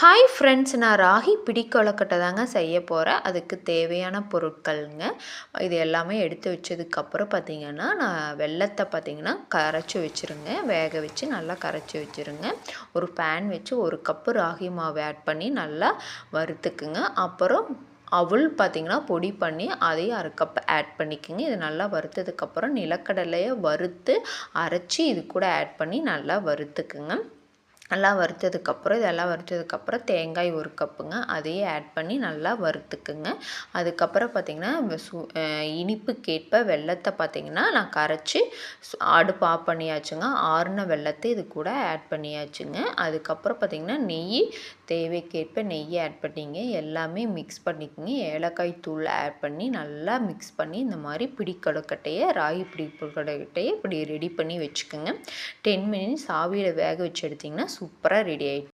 Hi friends, நான் ராகி பிடி கொழுக்கட்டை தாங்க செய்ய போகிறேன். அதுக்கு தேவையான பொருட்கள்ங்க இது எல்லாமே எடுத்து வச்சதுக்கப்புறம் பார்த்திங்கன்னா, நான் வெல்லத்தை பார்த்திங்கன்னா கரைச்சி வச்சுருங்க. வேக வச்சு நல்லா கரைச்சி வச்சுருங்க. ஒரு பேன் வச்சு 1 கப்பு ராகி மாவு ஆட் பண்ணி நல்லா வறுத்துக்குங்க. அப்புறம் அவல் பார்த்திங்கன்னா பொடி பண்ணி அதையும் 1/2 கப் ஆட் பண்ணிக்கோங்க. இது நல்லா வறுத்ததுக்கப்புறம் நிலக்கடலையை வறுத்து அரைச்சி இது கூட ஆட் பண்ணி நல்லா வறுத்துக்குங்க. நல்லா வறுத்ததுக்கப்புறம் இதெல்லாம் வறுத்ததுக்கப்புறம் தேங்காய் 1 கப்புங்க, அதையும் ஆட் பண்ணி நல்லா வறுத்துக்குங்க. அதுக்கப்புறம் பார்த்திங்கன்னா இனிப்புக்கேற்ப வெல்லத்தை பார்த்திங்கன்னா நான் கரைச்சி அடுப்பு ஆஃப் பண்ணியாச்சுங்க. ஆறுன வெல்லத்தை இது கூட ஆட் பண்ணியாச்சுங்க. அதுக்கப்புறம் பார்த்திங்கன்னா தேவைக்கேற்ப நெய் ஆட் பண்ணிங்க. எல்லாமே மிக்ஸ் பண்ணிக்கோங்க. ஏலக்காய் தூள் ஆட் பண்ணி நல்லா மிக்ஸ் பண்ணி இந்த மாதிரி பிடி கொழுக்கட்டையை ராகி பிடி கொழுக்கட்டையை இப்படி ரெடி பண்ணி வச்சுக்கோங்க. 10 மினிட்ஸ் ஆவியில் வேக வச்சு எடுத்திங்கன்னா சூப்பராக ரெடி ஆகிடும்.